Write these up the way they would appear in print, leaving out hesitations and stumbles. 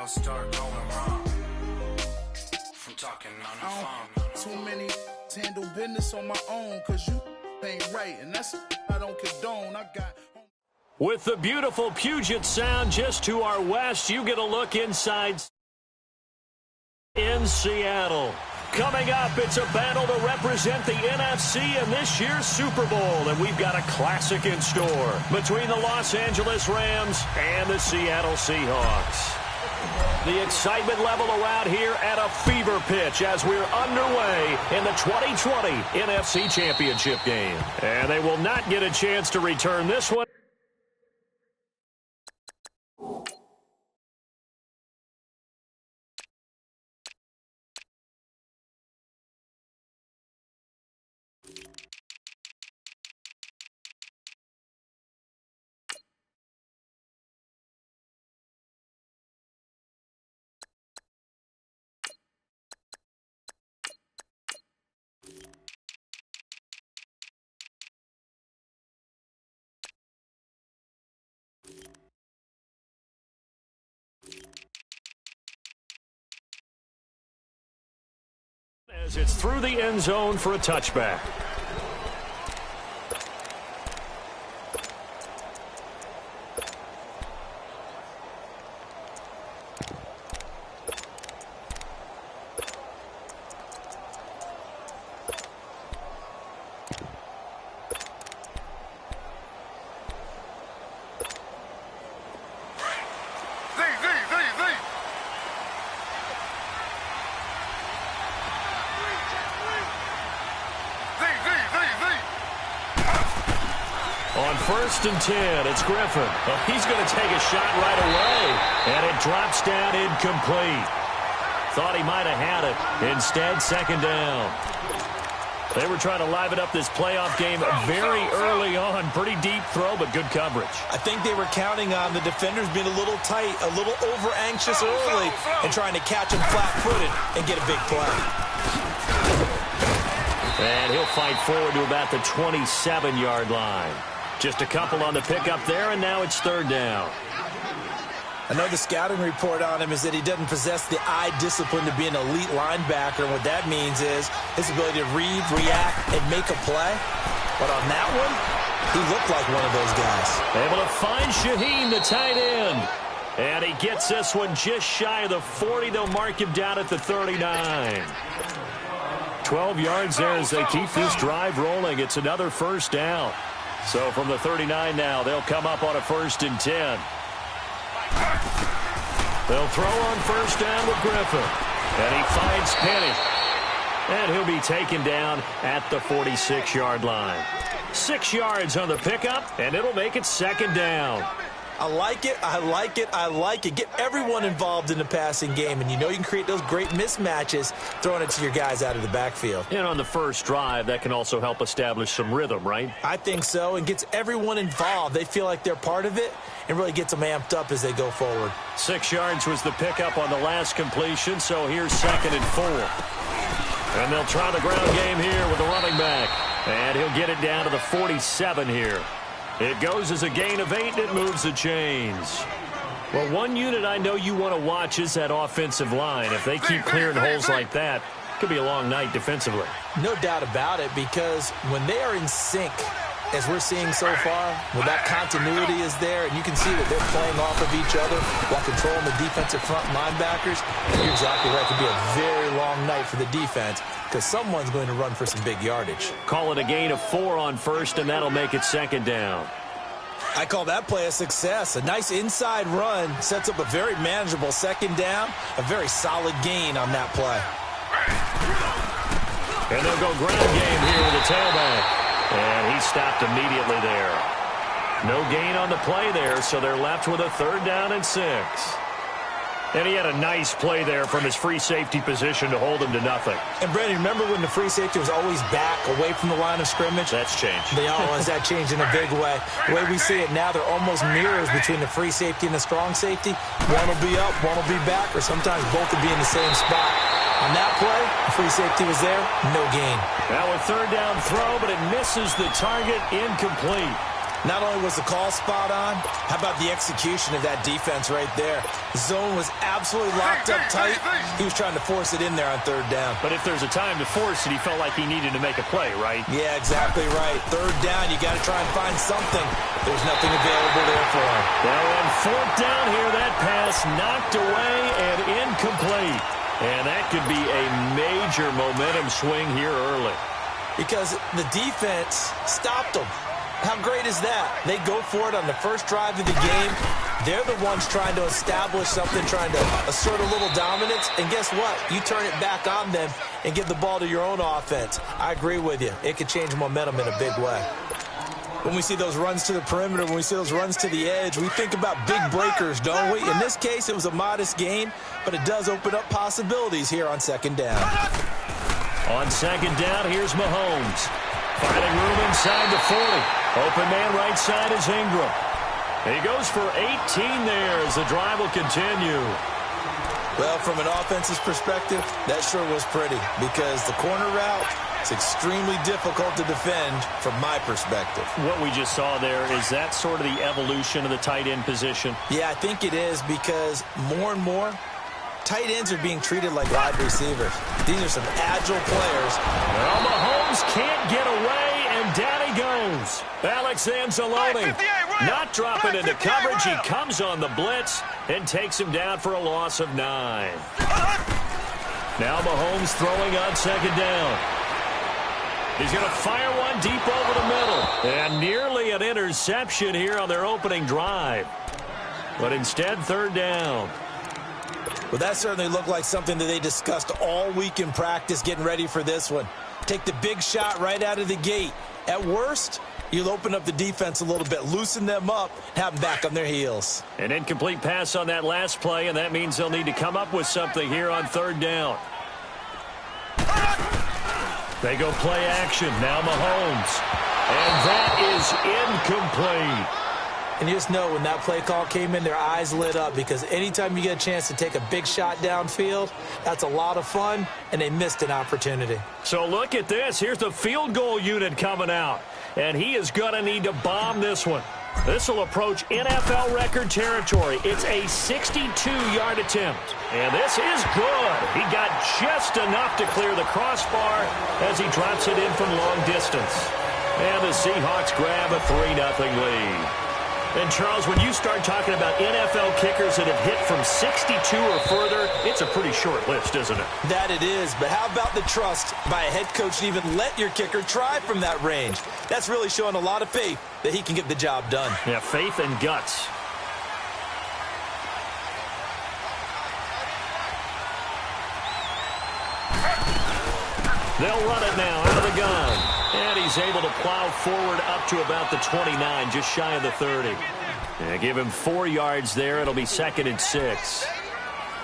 all start going wrong. From talking on the phone. Too many handle business on my own, cause you ain't right, and that's I don't condone. I got. With the beautiful Puget Sound just to our west, you get a look inside in Seattle. Coming up, it's a battle to represent the NFC in this year's Super Bowl, and we've got a classic in store between the Los Angeles Rams and the Seattle Seahawks. The excitement level around here at a fever pitch as we're underway in the 2020 NFC Championship game. And they will not get a chance to return this one. As it's through the end zone for a touchback. On 1st and 10, it's Griffin. Oh, he's going to take a shot right away, and it drops down incomplete. Thought he might have had it. Instead, 2nd down. They were trying to liven up this playoff game very early on. Pretty deep throw, but good coverage. I think they were counting on the defenders being a little tight, a little over-anxious early, and trying to catch him flat-footed and get a big play. And he'll fight forward to about the 27-yard line. Just a couple on the pickup there, and now it's 3rd down. I know the scouting report on him is that he doesn't possess the eye discipline to be an elite linebacker. And what that means is his ability to read, react, and make a play. But on that one, he looked like one of those guys. Able to find Shaheen, the tight end. And he gets this one just shy of the 40. They'll mark him down at the 39. 12 yards there as they keep this drive rolling. It's another 1st down. So from the 39 now, they'll come up on a 1st and 10. They'll throw on 1st down with Griffin. And he finds Penny. And he'll be taken down at the 46-yard line. 6 yards on the pickup, and it'll make it 2nd down. I like it, I like it, I like it. Get everyone involved in the passing game, and you know you can create those great mismatches throwing it to your guys out of the backfield. And on the first drive, that can also help establish some rhythm, right? I think so, and gets everyone involved. They feel like they're part of it and really gets them amped up as they go forward. 6 yards was the pickup on the last completion, so here's 2nd and 4. And they'll try the ground game here with the running back. And he'll get it down to the 47 here. It goes as a gain of 8, and it moves the chains. Well, one unit I know you want to watch is that offensive line. If they keep clearing holes like that, it could be a long night defensively. No doubt about it, because when they are in sync, as we're seeing so far, when that continuity is there, and you can see that they're playing off of each other while controlling the defensive front linebackers, you're exactly right. It could be a very long night for the defense, because someone's going to run for some big yardage. Call it a gain of 4 on 1st, and that'll make it 2nd down. I call that play a success. A nice inside run sets up a very manageable 2nd down, a very solid gain on that play. And they'll go ground game here with the tailback. And he stopped immediately there. No gain on the play there, so they're left with a 3rd down and 6. And he had a nice play there from his free safety position to hold him to nothing. And, Brandon, remember when the free safety was always back away from the line of scrimmage? That's changed. That changed in a big way. The way we see it now, they're almost mirrors between the free safety and the strong safety. One will be up, one will be back, or sometimes both will be in the same spot. On that play, the free safety was there, no gain. Now a 3rd down throw, but it misses the target, incomplete. Not only was the call spot on, how about the execution of that defense right there? The zone was absolutely locked up tight. He was trying to force it in there on third down. But if there's a time to force it, he felt like he needed to make a play, right? Yeah, exactly right. Third down, you got to try and find something. There's nothing available there for him. Now on fourth down here, that pass knocked away and incomplete. And that could be a major momentum swing here early. Because the defense stopped them. How great is that? They go for it on the first drive of the game. They're the ones trying to establish something, trying to assert a little dominance. And guess what? You turn it back on them and give the ball to your own offense. I agree with you. It could change momentum in a big way. When we see those runs to the perimeter, when we see those runs to the edge, we think about big breakers, don't we? In this case, it was a modest gain, but it does open up possibilities here on second down. On second down, here's Mahomes. Finding room inside the 40. Open man right side is Ingram. He goes for 18 there as the drive will continue. Well, from an offense's perspective, that sure was pretty because the corner route is extremely difficult to defend from my perspective. What we just saw there, is that sort of the evolution of the tight end position? Yeah, I think it is because more and more, tight ends are being treated like wide receivers. These are some agile players. Well, Mahomes can't get away, and down he goes. Alex Anzalone not dropping into coverage. He comes on the blitz and takes him down for a loss of 9. Now Mahomes throwing on second down. He's going to fire one deep over the middle. And nearly an interception here on their opening drive. But instead, third down. Well, that certainly looked like something that they discussed all week in practice getting ready for this one. Take the big shot right out of the gate. At worst, you'll open up the defense a little bit, loosen them up, have them back on their heels. An incomplete pass on that last play, and that means they'll need to come up with something here on third down. They go play action. Now Mahomes. And that is incomplete. And you just know when that play call came in, their eyes lit up because anytime you get a chance to take a big shot downfield, that's a lot of fun, and they missed an opportunity. So look at this. Here's the field goal unit coming out, and he is going to need to bomb this one. This will approach NFL record territory. It's a 62-yard attempt, and this is good. He got just enough to clear the crossbar as he drops it in from long distance. And the Seahawks grab a 3-0 lead. And, Charles, when you start talking about NFL kickers that have hit from 62 or further, it's a pretty short list, isn't it? That it is, but how about the trust by a head coach to even let your kicker try from that range? That's really showing a lot of faith that he can get the job done. Yeah, faith and guts. They'll run it now out of the gun. And he's able to plow forward up to about the 29, just shy of the 30. And give him 4 yards there. It'll be 2nd and 6.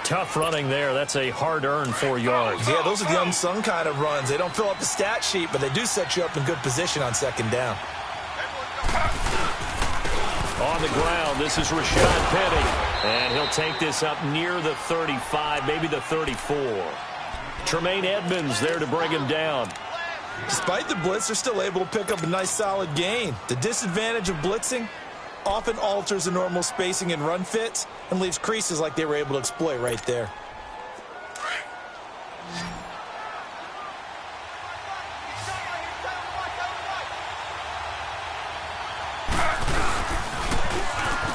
Tough running there. That's a hard-earned 4 yards. Yeah, those are the unsung kind of runs. They don't fill up the stat sheet, but they do set you up in good position on second down. On the ground, this is Rashad Penny. And he'll take this up near the 35, maybe the 34. Tremaine Edmonds there to bring him down. Despite the blitz, they're still able to pick up a nice solid gain. The disadvantage of blitzing often alters the normal spacing and run fits and leaves creases like they were able to exploit right there.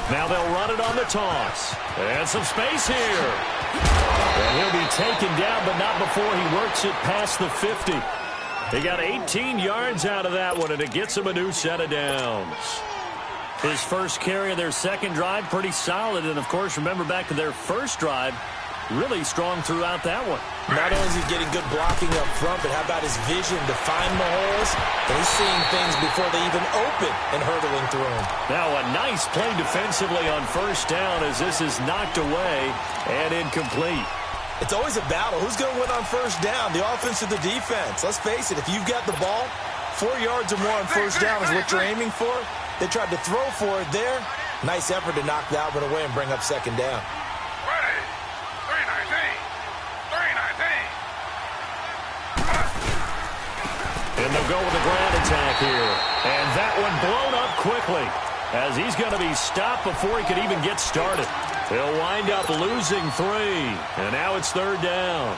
Now they'll run it on the toss. And some space here. And he'll be taken down, but not before he works it past the 50. He got 18 yards out of that one, and it gets him a new set of downs. His first carry of their second drive, pretty solid. And, of course, remember back to their first drive, really strong throughout that one. Not only is he getting good blocking up front, but how about his vision to find the holes? And he's seeing things before they even open and hurtling through them. Now a nice play defensively on first down as this is knocked away and incomplete. It's always a battle. Who's going to win on first down, the offense or the defense? Let's face it, if you've got the ball, 4 yards or more on first down is what you're aiming for. They tried to throw for it there. Nice effort to knock that one away and bring up second down. And they'll go with the ground attack here. And that one blown up quickly, as he's going to be stopped before he could even get started. He'll wind up losing 3. And now it's 3rd down.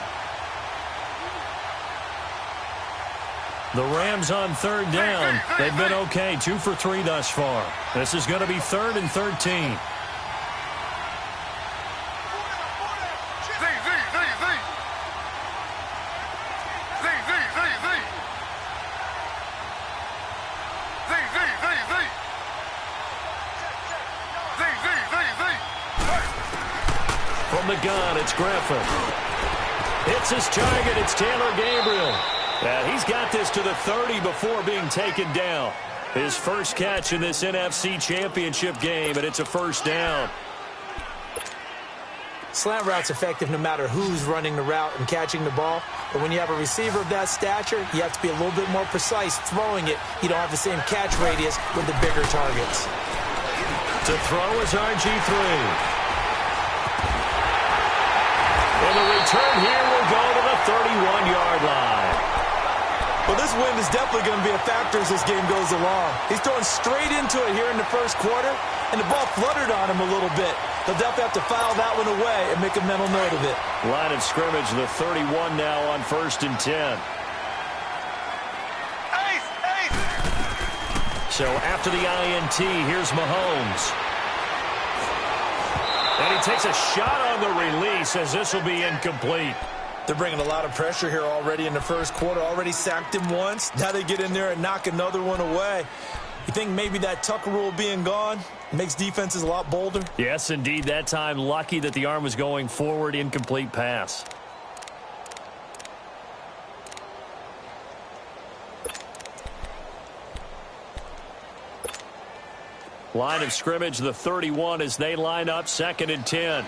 The Rams on 3rd down. They've been okay, 2 for 3 thus far. This is going to be 3rd and 13. From the gun, it's Griffin. Hits his target. It's Taylor Gabriel. And he's got this to the 30 before being taken down. His first catch in this NFC Championship game, and it's a 1st down. Slant route's effective no matter who's running the route and catching the ball. But when you have a receiver of that stature, you have to be a little bit more precise throwing it. You don't have the same catch radius with the bigger targets. To throw is RG3. And the return here will go to the 31-yard line. Well, this wind is definitely going to be a factor as this game goes along. He's throwing straight into it here in the first quarter, and the ball fluttered on him a little bit. He'll definitely have to file that one away and make a mental note of it. Line of scrimmage, the 31 now on 1st and 10. So after the INT, here's Mahomes. And he takes a shot on the release as this will be incomplete. They're bringing a lot of pressure here already in the first quarter. Already sacked him once. Now they get in there and knock another one away. You think maybe that Tucker rule being gone makes defenses a lot bolder? Yes, indeed. That time, lucky that the arm was going forward. Incomplete pass. Line of scrimmage, the 31 as they line up 2nd and 10.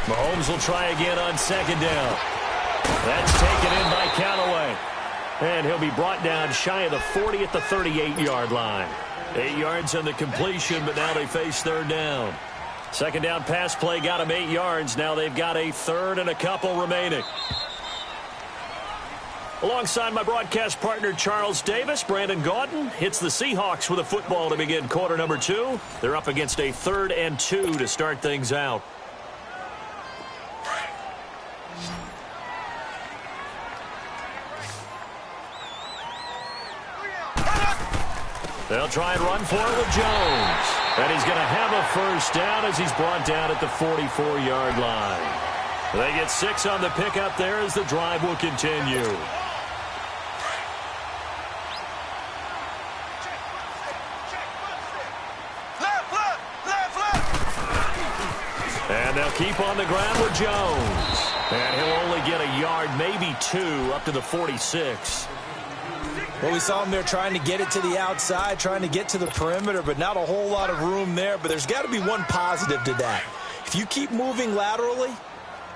Mahomes will try again on 2nd down. That's taken in by Callaway. And he'll be brought down shy of the 40 at the 38-yard line. 8 yards on the completion, but now they face 3rd down. 2nd down pass play got him 8 yards. Now they've got a 3rd and a couple remaining. Alongside my broadcast partner Charles Davis, Brandon Gaudin hits the Seahawks with a football to begin quarter number 2. They're up against a 3rd and 2 to start things out. They'll try and run for it with Jones. And he's going to have a 1st down as he's brought down at the 44-yard line. They get 6 on the pickup there as the drive will continue. And they'll keep on the ground with Jones. And he'll only get a yard, maybe 2, up to the 46. Well, we saw him there trying to get it to the outside, trying to get to the perimeter, but not a whole lot of room there. But there's got to be one positive to that. If you keep moving laterally,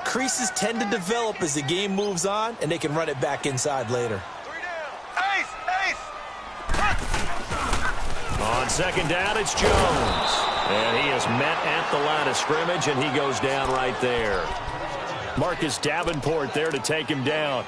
creases tend to develop as the game moves on, and they can run it back inside later. On 2nd down, it's Jones. And he is met at the line of scrimmage, and he goes down right there. Marcus Davenport there to take him down.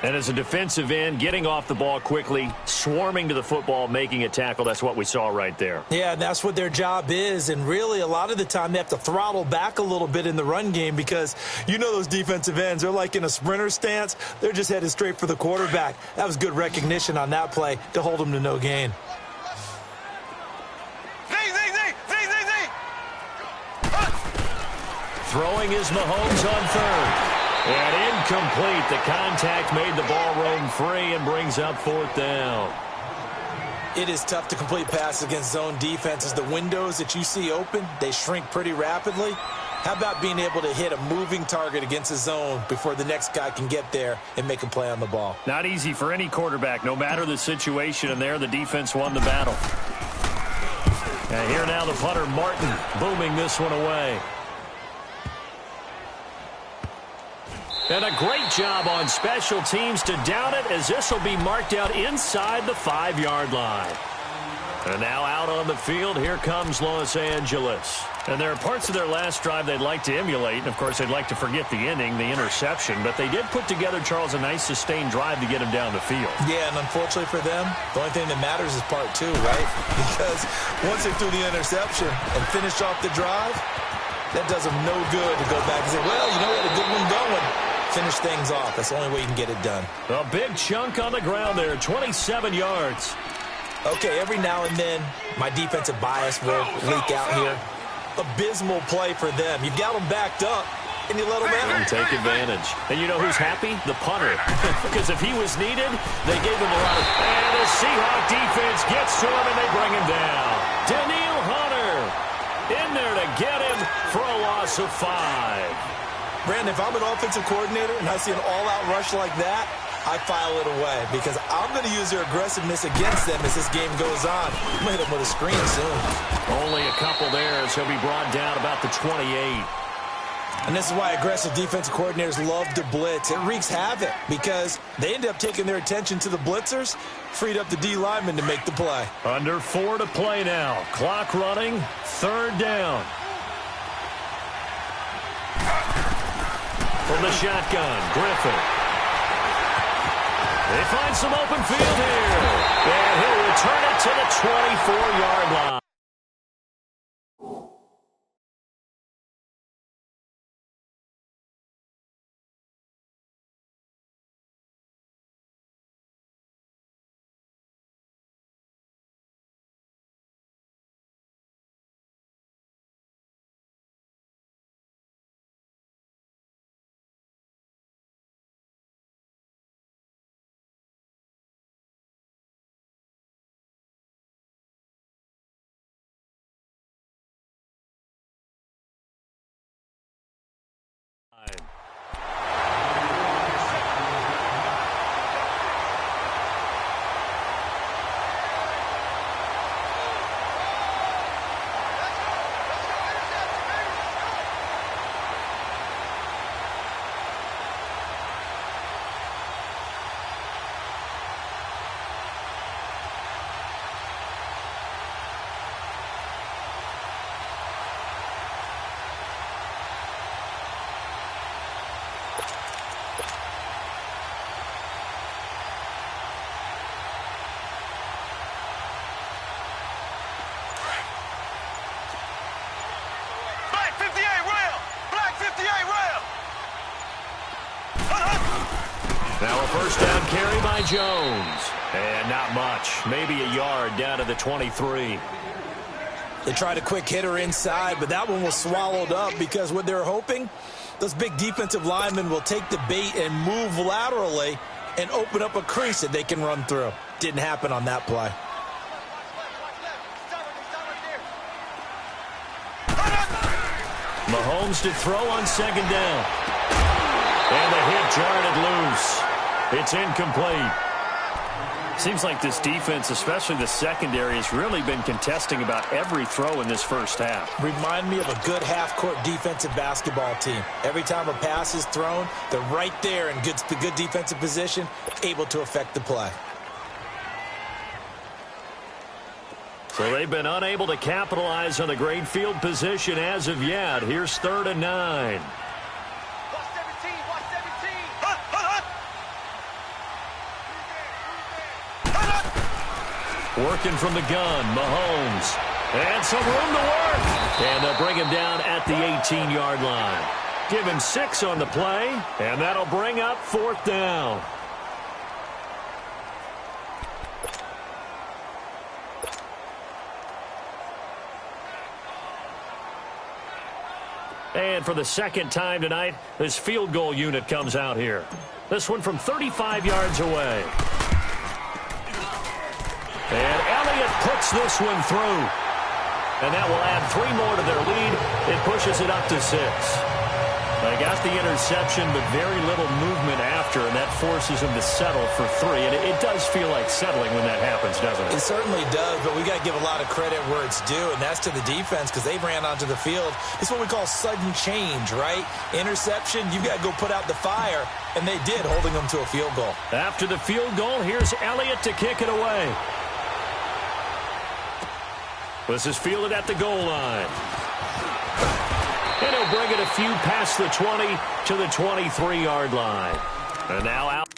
And as a defensive end, getting off the ball quickly, swarming to the football, making a tackle, that's what we saw right there. Yeah, and that's what their job is. And really, a lot of the time, they have to throttle back a little bit in the run game because you know those defensive ends, they're like in a sprinter stance. They're just headed straight for the quarterback. That was good recognition on that play to hold them to no gain. Throwing is Mahomes on 3rd. And incomplete. The contact made the ball roam free and brings up 4th down. It is tough to complete passes against zone defenses. The windows that you see open, they shrink pretty rapidly. How about being able to hit a moving target against a zone before the next guy can get there and make a play on the ball? Not easy for any quarterback, no matter the situation. And there, the defense won the battle. And here now the punter, Martin, booming this one away. And a great job on special teams to down it as this will be marked out inside the 5-yard line. And now out on the field, here comes Los Angeles. And there are parts of their last drive they'd like to emulate. And, of course, they'd like to forget the inning, the interception. But they did put together, Charles, a nice sustained drive to get him down the field. Yeah, and unfortunately for them, the only thing that matters is part two, right? Because once they threw the interception and finished off the drive, that does them no good to go back and say, well, you know, we had a good one going. Finish things off. That's the only way you can get it done. A big chunk on the ground there, 27 yards. Okay, every now and then, my defensive bias will leak out here. Abysmal play for them. You've got them backed up, and you let them out. And take advantage. And you know who's happy? The punter. Because if he was needed, they gave him a lot of... And the Seahawk defense gets to him, and they bring him down. Daniil Hunter in there to get him for a loss of 5. Brandon, if I'm an offensive coordinator and I see an all-out rush like that, I file it away because I'm going to use their aggressiveness against them as this game goes on. I'm going to hit them with a screen soon. Only a couple there, so he'll be brought down about the 28. And this is why aggressive defensive coordinators love to blitz. It wreaks havoc because they end up taking their attention to the blitzers, freed up the D lineman to make the play. Under 4 to play now. Clock running, 3rd down. From the shotgun, Griffin. They find some open field here. And he'll return it to the 24-yard line. Now a first down carry by Jones. And not much. Maybe a yard down to the 23. They tried a quick hitter inside, but that one was swallowed up because what they're hoping, those big defensive linemen will take the bait and move laterally and open up a crease that they can run through. Didn't happen on that play. Mahomes to throw on 2nd down. And the hit jarred it loose. It's incomplete. Seems like this defense, especially the secondary, has really been contesting about every throw in this first half. Remind me of a good half-court defensive basketball team. Every time a pass is thrown, they're right there in the good defensive position, able to affect the play. So they've been unable to capitalize on the great field position as of yet. Here's 3rd and 9. Working from the gun, Mahomes. And some room to work. And they'll bring him down at the 18-yard line. Give him 6 on the play, and that'll bring up 4th down. And for the second time tonight, this field goal unit comes out here. This one from 35 yards away. And Elliott puts this one through. And that will add 3 more to their lead. It pushes it up to 6. They got the interception, but very little movement after, and that forces them to settle for 3. And it does feel like settling when that happens, doesn't it? It certainly does, but we got to give a lot of credit where it's due, and that's to the defense because they ran onto the field. It's what we call sudden change, right? Interception, you got to go put out the fire, and they did, holding them to a field goal. After the field goal, here's Elliott to kick it away. This is fielded at the goal line. And he'll bring it a few past the 20 to the 23-yard line. And now out.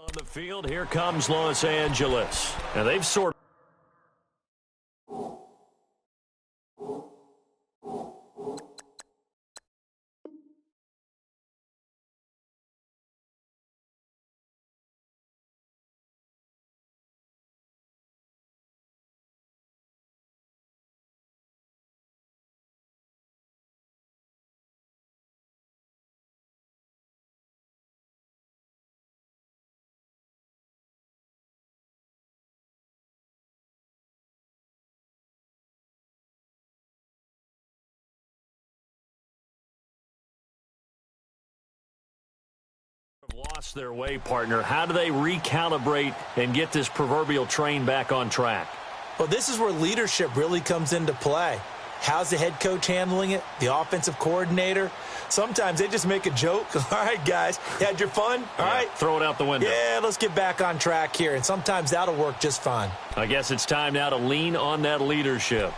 On the field, here comes Los Angeles. And they've sort lost their way, partner. How do they recalibrate and get this proverbial train back on track? Well, this is where leadership really comes into play. How's the head coach handling it? The offensive coordinator? Sometimes they just make a joke. All right, guys, you had your fun? All right. Throw it out the window. Yeah, let's get back on track here. And sometimes that'll work just fine. I guess it's time now to lean on that leadership.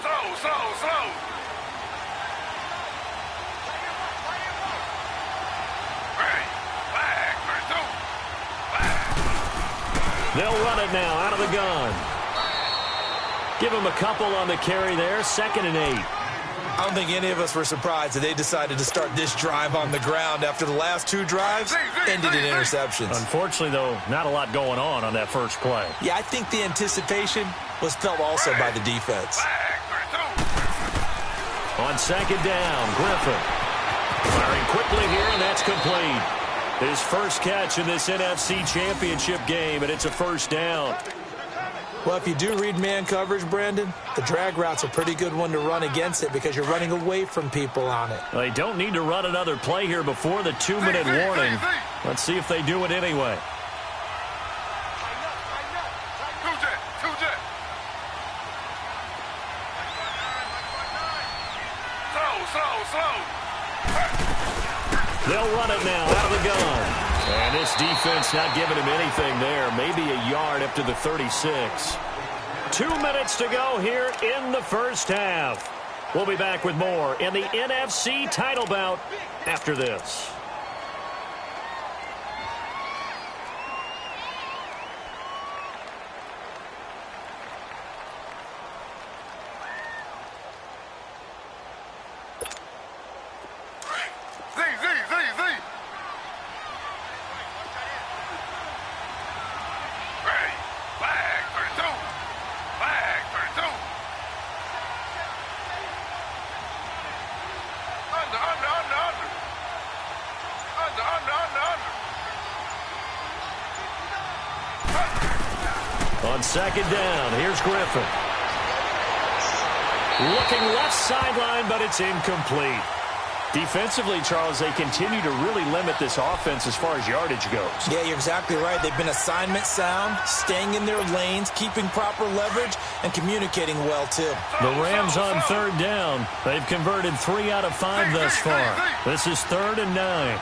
Slow. They'll run it now out of the gun. Give him a couple on the carry there. 2nd and 8. I don't think any of us were surprised that they decided to start this drive on the ground after the last 2 drives ended in interceptions. Unfortunately, though, not a lot going on that first play. Yeah, I think the anticipation was felt also by the defense. On 2nd down, Griffin. Firing quickly here, and that's complete. His first catch in this NFC Championship game, and it's a 1st down. Well, if you do read man coverage, Brandon, the drag route's a pretty good one to run against it because you're running away from people on it. They don't need to run another play here before the 2-minute warning. Let's see if they do it anyway. They'll run it now out of the gun. And this defense not giving him anything there. Maybe a yard up to the 36. 2 minutes to go here in the first half. We'll be back with more in the NFC title bout after this. On 2nd down, here's Griffin. Looking left sideline, but it's incomplete. Defensively, Charles, they continue to really limit this offense as far as yardage goes. Yeah, you're exactly right. They've been assignment sound, staying in their lanes, keeping proper leverage, and communicating well, too. The Rams on 3rd down. They've converted 3 out of 5 thus far. This is 3rd and 9.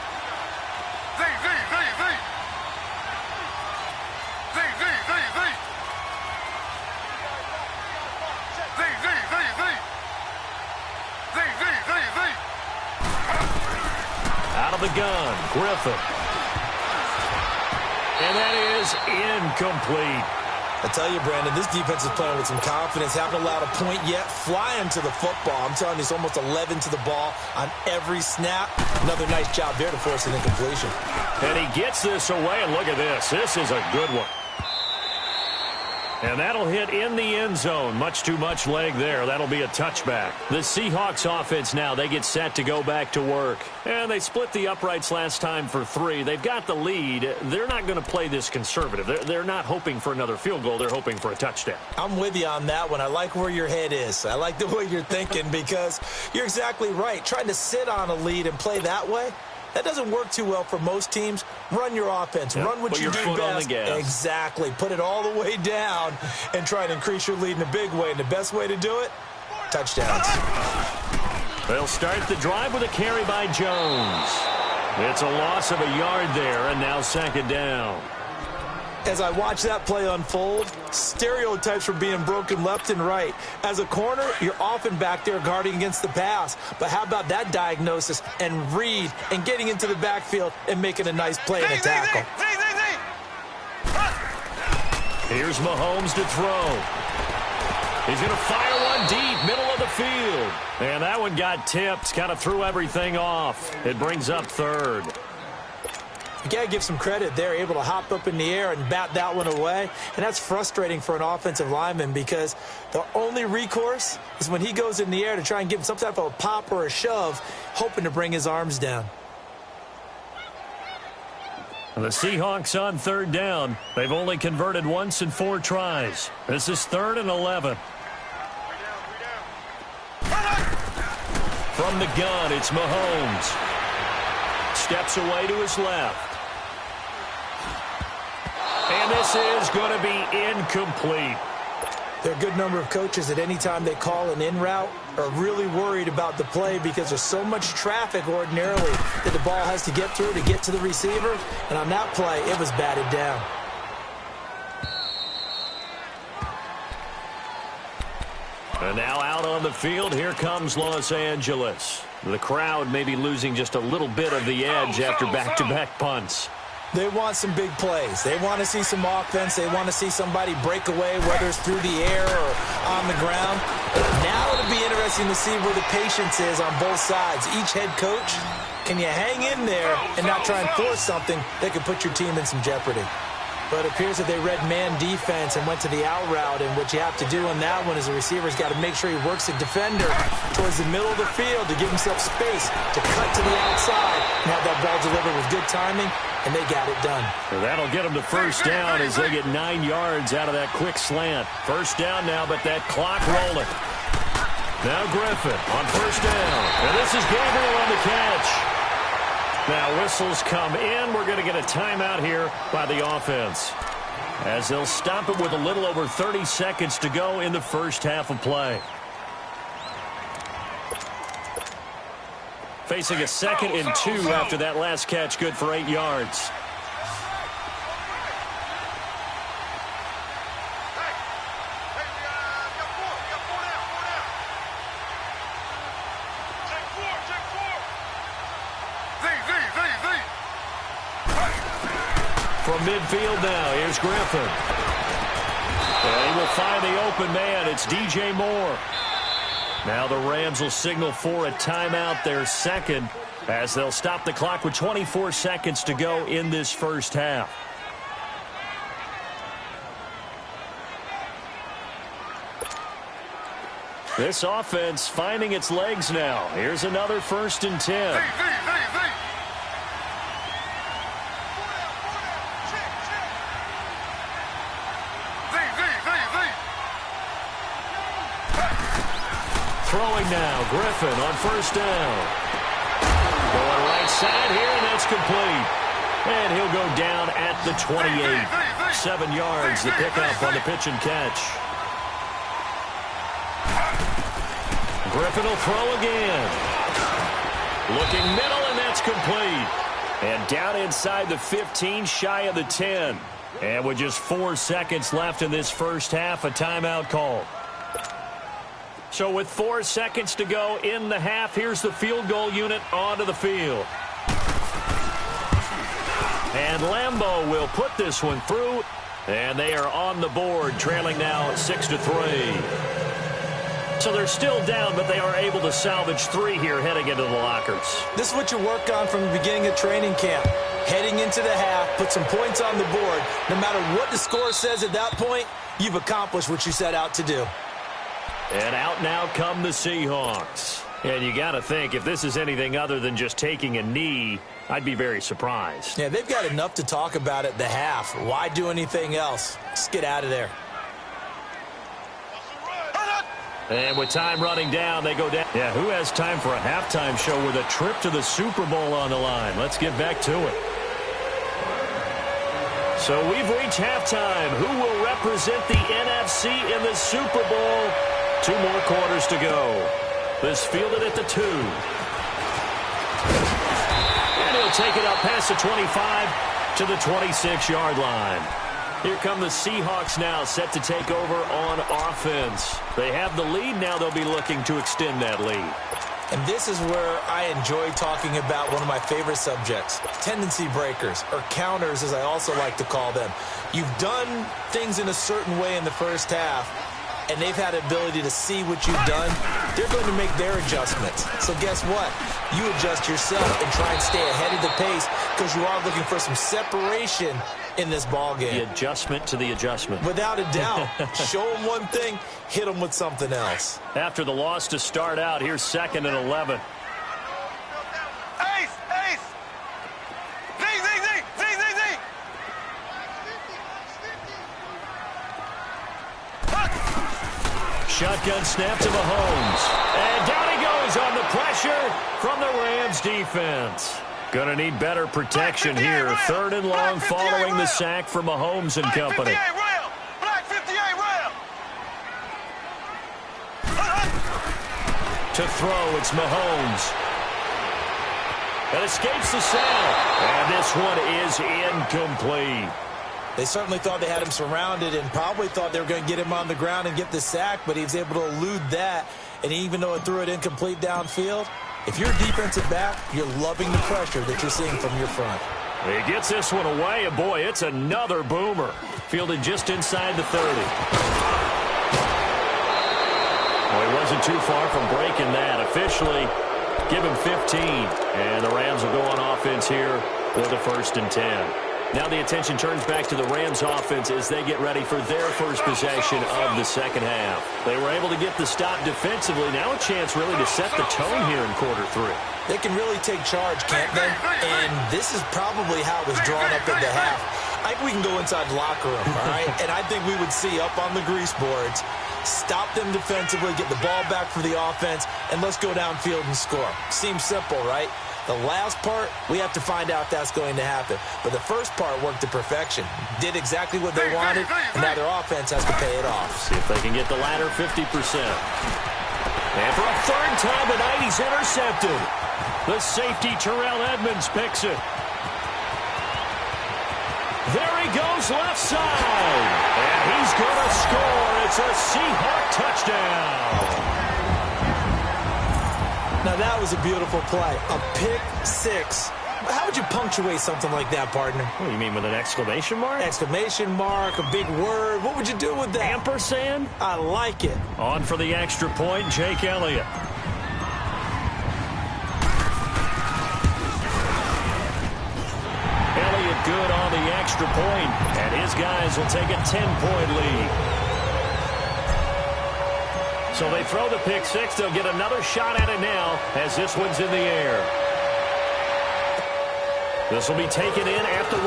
The gun, Griffin. And that is incomplete. I tell you, Brandon, this defense is playing with some confidence. Haven't allowed a point yet. Flying to the football. I'm telling you, it's almost 11 to the ball on every snap. Another nice job there to force an incompletion. And he gets this away, and look at this. This is a good one. And that'll hit in the end zone. Much too much leg there. That'll be a touchback. The Seahawks offense now, they get set to go back to work. And they split the uprights last time for 3. They've got the lead. They're not going to play this conservative. They're not hoping for another field goal. They're hoping for a touchdown. I'm with you on that one. I like where your head is. I like the way you're thinking because you're exactly right. Trying to sit on a lead and play that way, that doesn't work too well for most teams. Run your offense. Yep. Run what Put you your do foot best. on the gas. Exactly. Put it all the way down and try and increase your lead in a big way. And the best way to do it, touchdowns. They'll start the drive with a carry by Jones. It's a loss of a yard there, and now 2nd down. As I watch that play unfold, stereotypes were being broken left and right. As a corner, you're often back there guarding against the pass. But how about that diagnosis and read and getting into the backfield and making a nice play and a tackle? Here's Mahomes to throw. He's going to fire one deep, middle of the field. And that one got tipped, kind of threw everything off. It brings up third. You got to give some credit. They're able to hop up in the air and bat that one away. And that's frustrating for an offensive lineman because the only recourse is when he goes in the air to try and give him some type of a pop or a shove, hoping to bring his arms down. The Seahawks on third down. They've only converted once in 4 tries. This is 3rd and 11. From the gun, it's Mahomes. Steps away to his left. And this is going to be incomplete. There are a good number of coaches that any time they call an in route are really worried about the play because there's so much traffic ordinarily that the ball has to get through to get to the receiver. And on that play, it was batted down. And now out on the field, here comes Los Angeles. The crowd may be losing just a little bit of the edge after back-to-back punts. They want some big plays. They want to see some offense. They want to see somebody break away, whether it's through the air or on the ground. Now it'll be interesting to see where the patience is on both sides. Each head coach, can you hang in there and not try and force something that could put your team in some jeopardy? But it appears that they read man defense and went to the out route. And what you have to do on that one is the receiver's got to make sure he works the defender towards the middle of the field to give himself space to cut to the outside and have that ball delivered with good timing, and they got it done. And that'll get them to first down as they get 9 yards out of that quick slant. First down now, but that clock rolling. Now Griffin on first down. And this is Gabriel on the catch. Now whistles come in. We're going to get a timeout here by the offense, as they'll stop it with a little over 30 seconds to go in the first half of play. Facing a 2nd and 2 after that last catch, good for 8 yards. From midfield now, here's Griffin. And he will find the open man. It's DJ Moore. Now the Rams will signal for a timeout, their second, as they'll stop the clock with 24 seconds to go in this first half. This offense finding its legs now. Here's another 1st and 10. Throwing now, Griffin on first down. Going right side here, and that's complete. And he'll go down at the 28. 7 yards, the pickup on the pitch and catch. Griffin will throw again. Looking middle, and that's complete. And down inside the 15, shy of the 10. And with just 4 seconds left in this first half, a timeout call. So with 4 seconds to go in the half, here's the field goal unit onto the field. And Lambeau will put this one through. And they are on the board, trailing now 6-3. So they're still down, but they are able to salvage 3 here heading into the lockers. This is what you work on from the beginning of training camp. Heading into the half, put some points on the board. No matter what the score says at that point, you've accomplished what you set out to do. And out now come the Seahawks. And you got to think, if this is anything other than just taking a knee, I'd be very surprised. Yeah, they've got enough to talk about at the half. Why do anything else? Just get out of there. And with time running down, they go down. Yeah, who has time for a halftime show with a trip to the Super Bowl on the line? Let's get back to it. So we've reached halftime. Who will represent the NFC in the Super Bowl? 2 more quarters to go. This fielded at the 2. And he'll take it up past the 25 to the 26-yard line. Here come the Seahawks now, set to take over on offense. They have the lead now. They'll be looking to extend that lead. And this is where I enjoy talking about one of my favorite subjects, tendency breakers, or counters as I also like to call them. You've done things in a certain way in the first half, and they've had the ability to see what you've done. They're going to make their adjustments. So guess what? You adjust yourself and try and stay ahead of the pace because you are looking for some separation in this ball game. The adjustment to the adjustment. Without a doubt. Show them one thing, hit them with something else. After the loss to start out, here's 2nd and 11. Ace! Ace! Z! Shotgun snap to Mahomes. And down he goes on the pressure from the Rams defense. Gonna need better protection here. 3rd and long following the sack from Mahomes and company. Black 58 rail! To throw, it's Mahomes. That escapes the sack. And this one is incomplete. They certainly thought they had him surrounded and probably thought they were going to get him on the ground and get the sack, but he was able to elude that. And even though it threw it incomplete downfield, if you're a defensive back, you're loving the pressure that you're seeing from your front. He gets this one away, and boy, it's another boomer. Fielded just inside the 30. Well, he wasn't too far from breaking that. Officially, give him 15. And the Rams will go on offense here with a 1st and 10. Now the attention turns back to the Rams offense as they get ready for their first possession of the second half. They were able to get the stop defensively. Now a chance really to set the tone here in quarter 3. They can really take charge, can't they? And this is probably how it was drawn up at the half. I think we can go inside the locker room, all right? And I think we would see up on the grease boards, stop them defensively, get the ball back for the offense, and let's go downfield and score. Seems simple, right? The last part, we have to find out if that's going to happen. But the first part worked to perfection. Did exactly what they wanted, and now their offense has to pay it off. See if they can get the latter 50%. And for a 3rd time tonight, he's intercepted. The safety, Terrell Edmonds, picks it. There he goes left side. And he's going to score. It's a Seahawk touchdown. Now, that was a beautiful play. A pick 6. How would you punctuate something like that, partner? What do you mean, with an exclamation mark? Exclamation mark, a big word. What would you do with that? Ampersand? I like it. On for the extra point, Jake Elliott. Elliott good on the extra point, and his guys will take a 10-point lead. So they throw the pick 6. They'll get another shot at it now as this one's in the air. This will be taken in at the 1.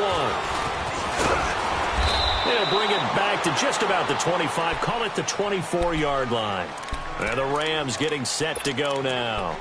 They'll bring it back to just about the 25. Call it the 24-yard line. And the Rams getting set to go now.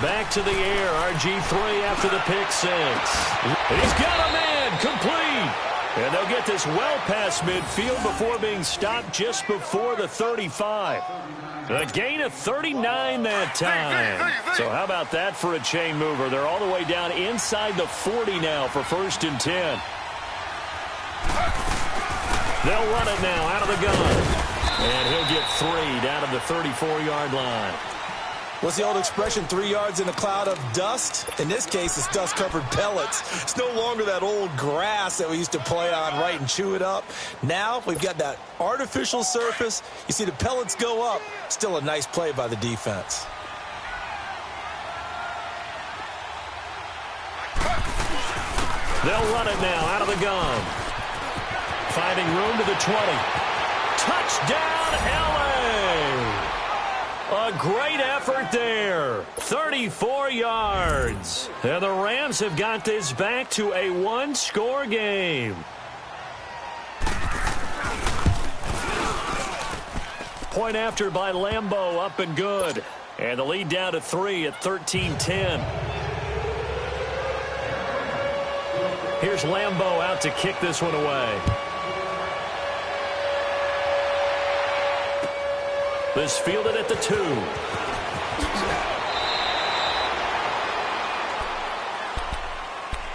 Back to the air, RG3 after the pick 6. He's got a man, complete. And they'll get this well past midfield before being stopped just before the 35. A gain of 39 that time. So how about that for a chain mover? They're all the way down inside the 40 now for 1st and 10. They'll run it now out of the gun. And he'll get 3 down to the 34-yard line. What's the old expression, 3 yards in a cloud of dust? In this case, it's dust-covered pellets. It's no longer that old grass that we used to play on, right, and chew it up. Now we've got that artificial surface. You see the pellets go up. Still a nice play by the defense. They'll run it now out of the gun. Finding room to the 20. Touchdown, L.A.! A great effort there. 34 yards. And the Rams have got this back to a 1-score game. Point after by Lambeau, up and good. And the lead down to 3 at 13-10. Here's Lambeau out to kick this one away. This fielded at the 2.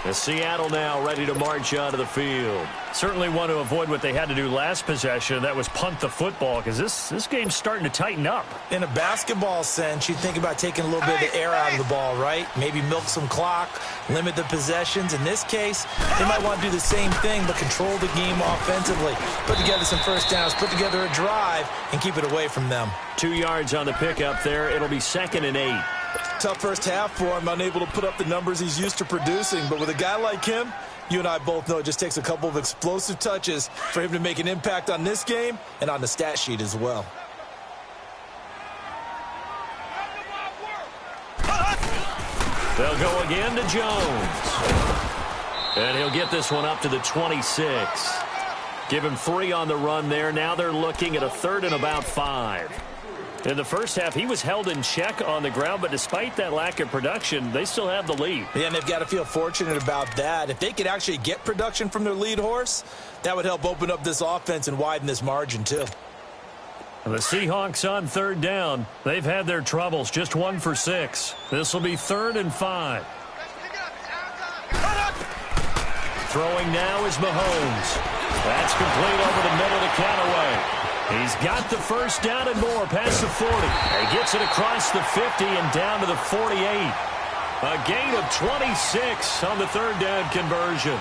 The Seattle now ready to march onto the field. Certainly want to avoid what they had to do last possession. That was punt the football, because this game's starting to tighten up. In a basketball sense, you think about taking a little bit of the air out of the ball, right? Maybe milk some clock, limit the possessions. In this case, they might want to do the same thing, but control the game offensively. Put together some first downs, put together a drive, and keep it away from them. 2 yards on the pickup there. It'll be 2nd and 8. Tough first half for him, unable to put up the numbers he's used to producing. But with a guy like him, you and I both know it just takes a couple of explosive touches for him to make an impact on this game and on the stat sheet as well. They'll go again to Jones. And he'll get this one up to the 26. Give him 3 on the run there. Now they're looking at a 3rd and about 5. In the first half, he was held in check on the ground, but despite that lack of production, they still have the lead. Yeah, and they've got to feel fortunate about that. If they could actually get production from their lead horse, that would help open up this offense and widen this margin, too. The Seahawks on 3rd down. They've had their troubles, just 1 for 6. This will be 3rd and 5. Throwing now is Mahomes. That's complete over the middle to Callaway. He's got the first down and more past the 40. He gets it across the 50 and down to the 48. A gain of 26 on the 3rd down conversion.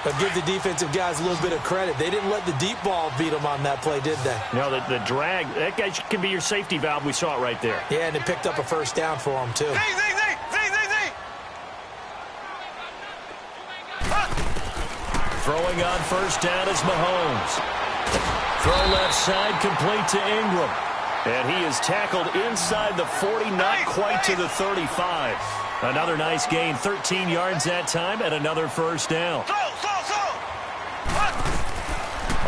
But give the defensive guys a little bit of credit. They didn't let the deep ball beat them on that play, did they? No, the drag, that guy can be your safety valve. We saw it right there. Yeah, and it picked up a first down for him, too. Throwing on first down is Mahomes. Throw left side, complete to Ingram. And he is tackled inside the 40, not quite to the 35. Another nice gain, 13 yards that time, and another first down.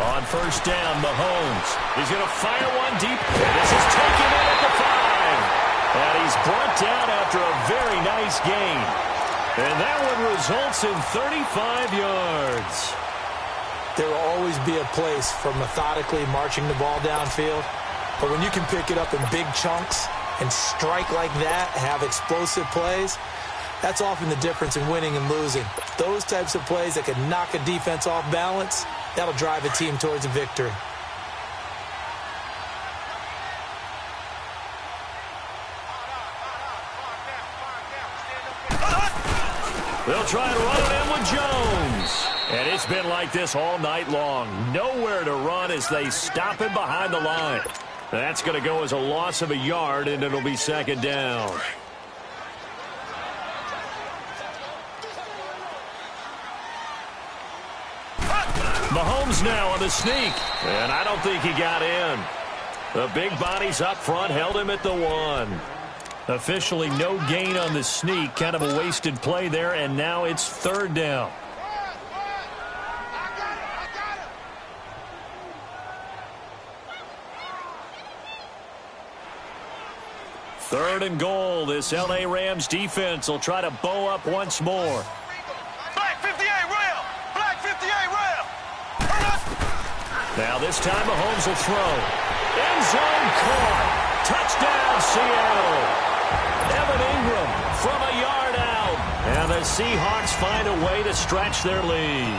On first down, Mahomes. He's going to fire one deep. And this is taken in at the 5. And he's brought down after a very nice gain. And that one results in 35 yards. There will always be a place for methodically marching the ball downfield. But when you can pick it up in big chunks and strike like that, have explosive plays, that's often the difference in winning and losing. Those types of plays that can knock a defense off balance, that'll drive a team towards a victory. They'll try and run it in with Jones. And it's been like this all night long. Nowhere to run as they stop him behind the line. That's going to go as a loss of a yard, and it'll be 2nd down. Mahomes now on the sneak. And I don't think he got in. The big bodies up front held him at the 1. Officially no gain on the sneak. Kind of a wasted play there, and now it's 3rd down. Third and goal. This L.A. Rams defense will try to bow up once more. Black 58 rail! Black 58 rail! Now this time Mahomes will throw. End zone caught. Touchdown Seattle. Evan Ingram from a yard out. And the Seahawks find a way to stretch their lead.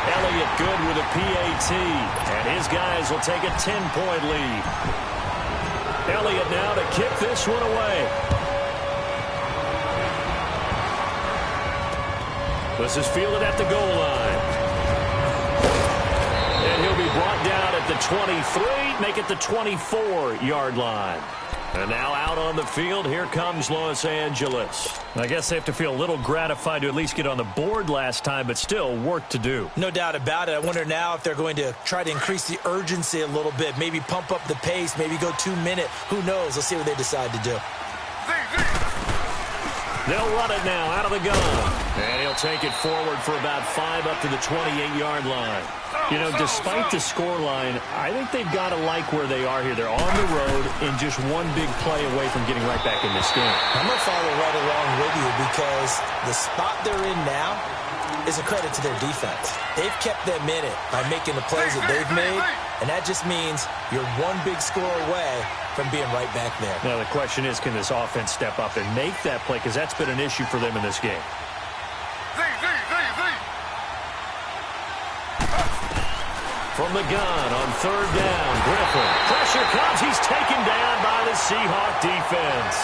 Elliott good with a PAT. And his guys will take a 10-point lead. Elliott now to kick this one away. This is fielded at the goal line. And he'll be brought down at the 23, make it the 24-yard line. And now out on the field, here comes Los Angeles. I guess they have to feel a little gratified to at least get on the board last time, but still work to do. No doubt about it. I wonder now if they're going to try to increase the urgency a little bit, maybe pump up the pace, maybe go 2-minute. Who knows? Let's see what they decide to do. They'll run it now out of the gun. And he'll take it forward for about 5 up to the 28-yard line. You know, despite the scoreline, I think they've got to like where they are here. They're on the road and just one big play away from getting right back in this game. I'm going to follow right along with you because the spot they're in now is a credit to their defense. They've kept them in it by making the plays that they've made, and that just means you're one big score away from being right back there. Now, the question is, can this offense step up and make that play? Because that's been an issue for them in this game. From the gun on 3rd down, Griffin. Pressure comes. He's taken down by the Seahawk defense.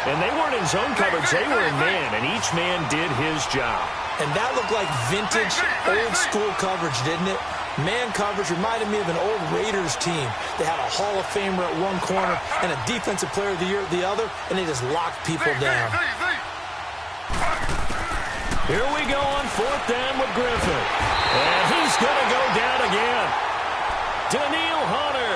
And they weren't in zone coverage. They were in man, and each man did his job. And that looked like vintage, old-school coverage, didn't it? Man coverage reminded me of an old Raiders team. They had a Hall of Famer at one corner and a Defensive Player of the Year at the other, and they just locked people down. Here we go on 4th down with Griffin. And he's going to go down again. Daniil Hunter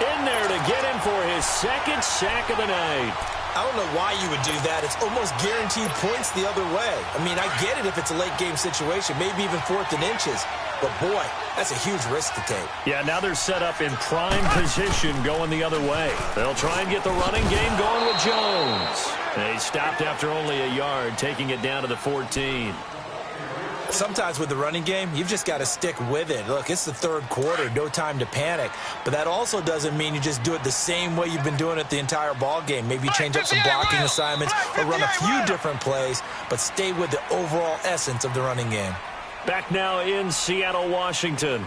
in there to get him for his 2nd sack of the night. I don't know why you would do that. It's almost guaranteed points the other way. I mean, I get it if it's a late-game situation, maybe even 4th and inches. But, boy, that's a huge risk to take. Yeah, now they're set up in prime position going the other way. They'll try and get the running game going with Jones. They stopped after only a yard, taking it down to the 14. Sometimes with the running game, you've just got to stick with it. Look, it's the 3rd quarter, no time to panic. But that also doesn't mean you just do it the same way you've been doing it the entire ball game. Maybe change up some blocking assignments or run a few different plays, but stay with the overall essence of the running game. Back now in Seattle, Washington.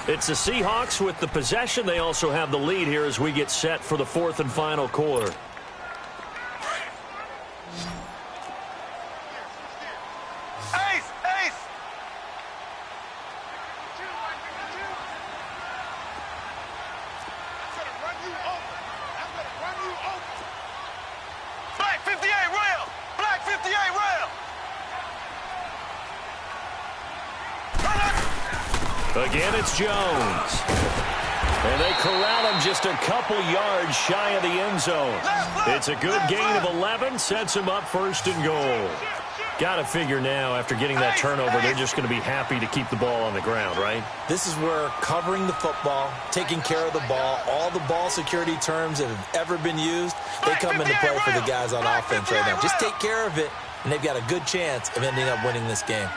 It's the Seahawks with the possession. They also have the lead here as we get set for the 4th and final quarter. Again, it's Jones. And they corral him just a couple yards shy of the end zone. It's a good gain of 11, sets him up 1st and goal. Got to figure now, after getting that turnover, they're just going to be happy to keep the ball on the ground, right? This is where covering the football, taking care of the ball, all the ball security terms that have ever been used, they come into play for the guys on offense right now. Just take care of it, and they've got a good chance of ending up winning this game.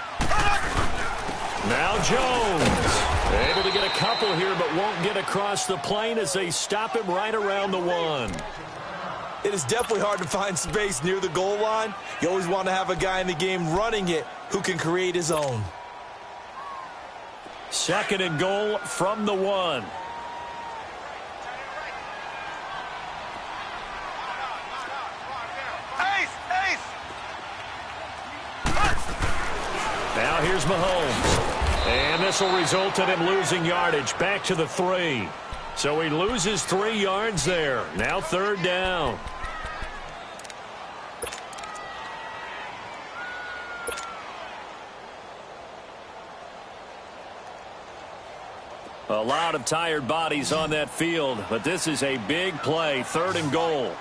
Now Jones, able to get a couple here, but won't get across the plane as they stop him right around the 1. It is definitely hard to find space near the goal line. You always want to have a guy in the game running it who can create his own. 2nd and goal from the 1. Now here's Mahomes. And this will result in him losing yardage back to the 3. So he loses 3 yards there. Now 3rd down. A lot of tired bodies on that field, but this is a big play. 3rd and goal.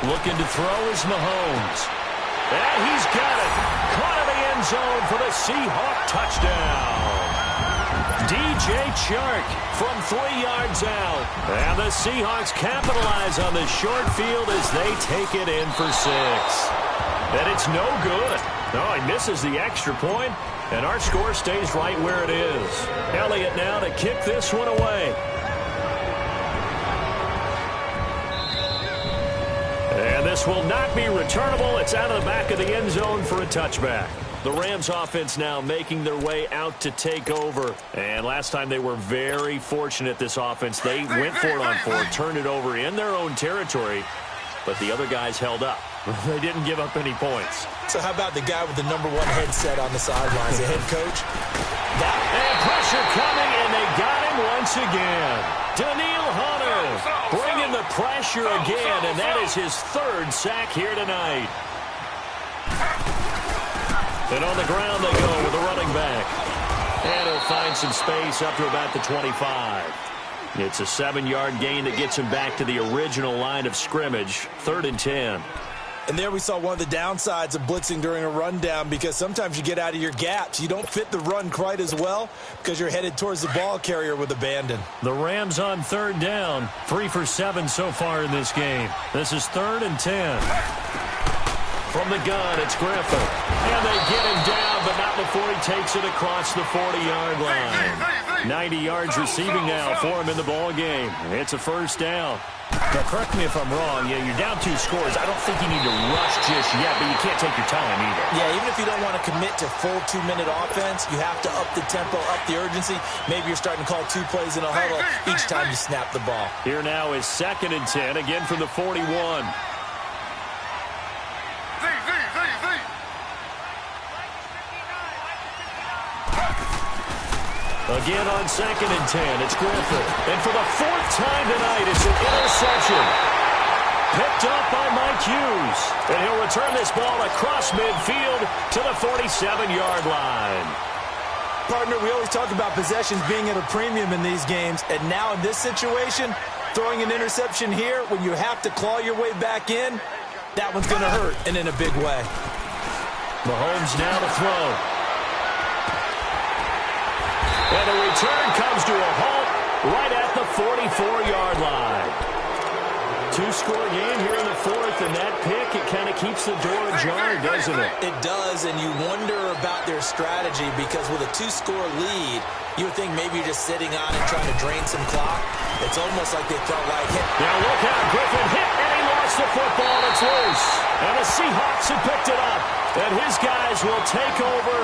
Looking to throw is Mahomes. And he's got it. Caught in the end zone for the Seahawk touchdown. DJ Chark from 3 yards out. And the Seahawks capitalize on the short field as they take it in for 6. And it's no good. No, he misses the extra point, and our score stays right where it is. Elliott now to kick this one away. And this will not be returnable. It's out of the back of the end zone for a touchback. The Rams offense now making their way out to take over. And last time they were very fortunate, this offense. They went for it on 4, turned it over in their own territory, but the other guys held up. They didn't give up any points. So how about the guy with the #1 headset on the sidelines, the head coach? And pressure coming, and they got him once again. Daniil Hunter bringing the pressure again, and that is his 3rd sack here tonight. And on the ground they go with the running back. And he'll find some space up to about the 25. It's a 7-yard gain that gets him back to the original line of scrimmage, 3rd and 10. And there we saw one of the downsides of blitzing during a rundown, because sometimes you get out of your gaps. You don't fit the run quite as well because you're headed towards the ball carrier with abandon. The Rams on 3rd down, 3 for 7 so far in this game. This is 3rd and 10. From the gun, it's Griffin. And they get him down, but not before he takes it across the 40-yard line. 90 yards receiving now for him in the ball game. It's a 1st down. Now, correct me if I'm wrong. Yeah, you're down 2 scores. I don't think you need to rush just yet, but you can't take your time either. Yeah, even if you don't want to commit to full 2-minute offense, you have to up the tempo, up the urgency. Maybe you're starting to call 2 plays in a huddle each time you snap the ball. Here now is 2nd and 10, again from the 41. Again on 2nd and 10, it's Griffin. And for the 4th time tonight, it's an interception. Picked up by Mike Hughes. And he'll return this ball across midfield to the 47-yard line. Partner, we always talk about possessions being at a premium in these games. And now in this situation, throwing an interception here when you have to claw your way back in, that one's going to hurt, and in a big way. Mahomes now to throw. And the return comes to a halt right at the 44-yard line. 2-score game here in the 4th, and that pick, it kind of keeps the door ajar, doesn't it? It does, and you wonder about their strategy, because with a 2-score lead, you would think maybe you're just sitting on it trying to drain some clock. It's almost like they felt like hit. Now look out, Griffin hit, and he lost the football. It's loose. And the Seahawks have picked it up, and his guys will take over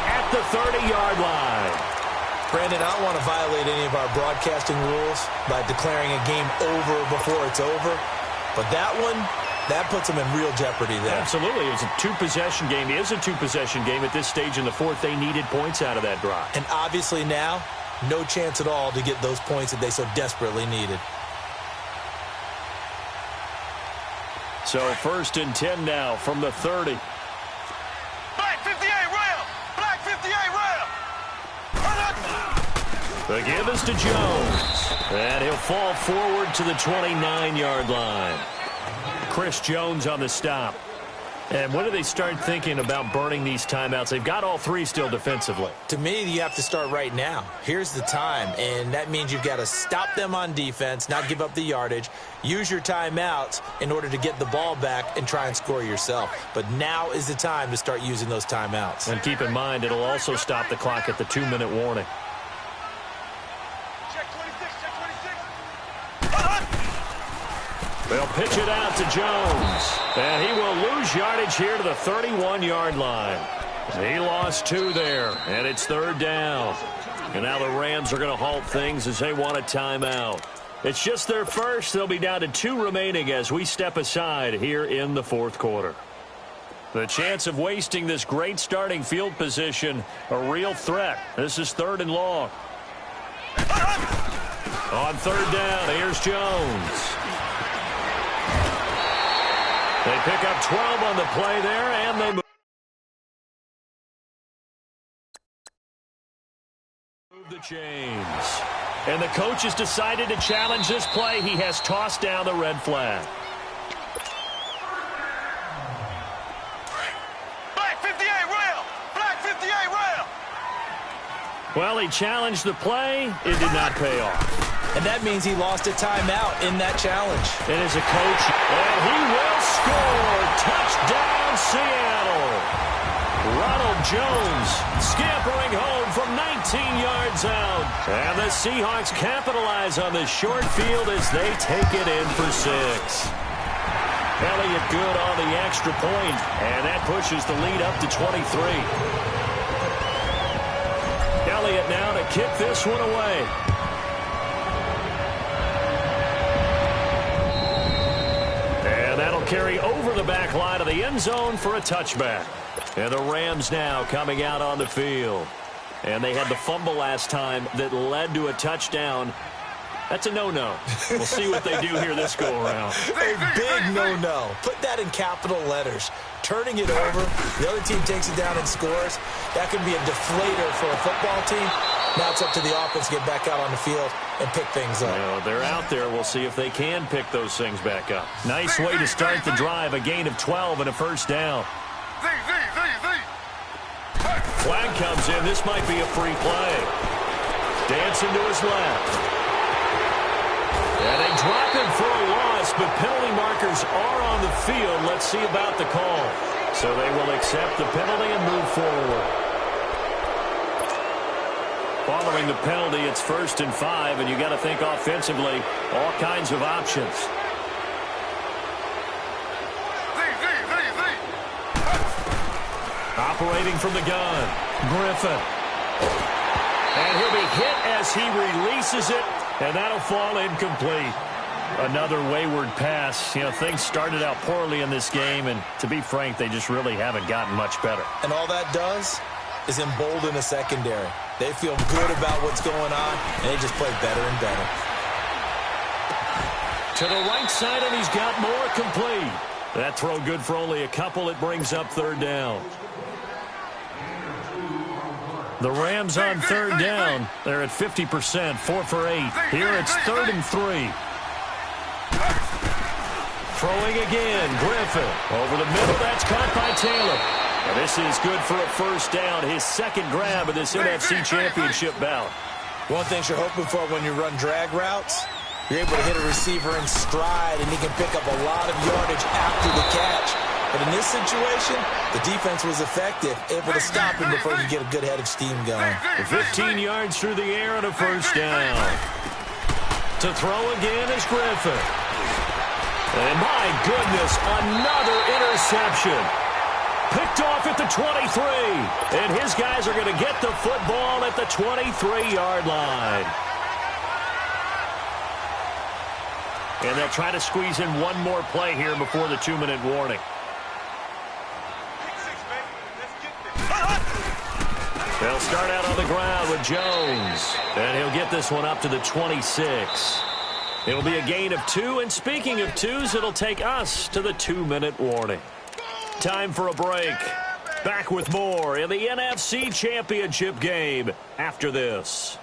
at the 30-yard line. Brandon, I don't want to violate any of our broadcasting rules by declaring a game over before it's over. But that one, that puts them in real jeopardy there. Absolutely. It was a 2-possession game. It is a 2-possession game at this stage in the 4th. They needed points out of that drive. And obviously now, no chance at all to get those points that they so desperately needed. So 1st and 10 now from the 30. Black 58, rail! Black 58, rail! The give is to Jones. And he'll fall forward to the 29-yard line. Chris Jones on the stop. And when do they start thinking about burning these timeouts? They've got all 3 still defensively. To me, you have to start right now. Here's the time, and that means you've got to stop them on defense, not give up the yardage, use your timeouts in order to get the ball back and try and score yourself. But now is the time to start using those timeouts. And keep in mind, it'll also stop the clock at the 2-minute warning. They'll pitch it out to Jones. And he will lose yardage here to the 31-yard line. He lost 2 there, and it's 3rd down. And now the Rams are going to halt things as they want a timeout. It's just their first. They'll be down to 2 remaining as we step aside here in the 4th quarter. The chance of wasting this great starting field position, a real threat. This is 3rd and long. On 3rd down, here's Jones. They pick up 12 on the play there, and they move the chains. And the coach has decided to challenge this play. He has tossed down the red flag. Black 58, rail! Black 58, rail! Well, he challenged the play. It did not pay off. And that means he lost a timeout in that challenge. And as a coach, and he will score. Touchdown, Seattle. Ronald Jones scampering home from 19 yards out. And the Seahawks capitalize on the short field as they take it in for 6. Elliott good on the extra point, and that pushes the lead up to 23. Elliott now to kick this one away. Carry over the back line of the end zone for a touchback. And the Rams now coming out on the field. And they had the fumble last time that led to a touchdown. That's a no-no. We'll see what they do here this go-around. A big no-no. Put that in capital letters. Turning it over, the other team takes it down and scores. That can be a deflator for a football team. Now it's up to the offense to get back out on the field and pick things up. Well, they're out there. We'll see if they can pick those things back up. Nice way to start the drive. A gain of 12 and a first down. Flag comes in. This might be a free play. Dancing to his left. And they drop him for a loss, but penalty markers are on the field. Let's see about the call. So they will accept the penalty and move forward. Following the penalty, it's 1st and 5, and you got to think offensively, all kinds of options. Operating from the gun, Griffin. And he'll be hit as he releases it, and that'll fall incomplete. Another wayward pass. You know, things started out poorly in this game, and to be frank, they just really haven't gotten much better. And all that does is embolden the secondary. They feel good about what's going on, and they just play better and better. To the right side, and he's got more complete. That throw good for only a couple. It brings up 3rd down. The Rams on 3rd down. They're at 50%, 4 for 8. Here it's 3rd and 3. Throwing again, Griffin. Over the middle, that's caught by Taylor. And this is good for a first down, his 2nd grab of this NFC Championship bout. One thing you're hoping for when you run drag routes, you're able to hit a receiver in stride, and he can pick up a lot of yardage after the catch. But in this situation, the defense was effective, able to stop him before he could get a good head of steam going. 15 yards through the air and a first down. To throw again is Griffin. And my goodness, another interception. Picked off at the 23. And his guys are going to get the football at the 23-yard line. And they'll try to squeeze in one more play here before the 2-minute warning. They'll start out on the ground with Jones. And he'll get this one up to the 26. It'll be a gain of 2. And speaking of 2s, it'll take us to the 2-minute warning. Time for a break. Back with more in the NFC Championship game after this.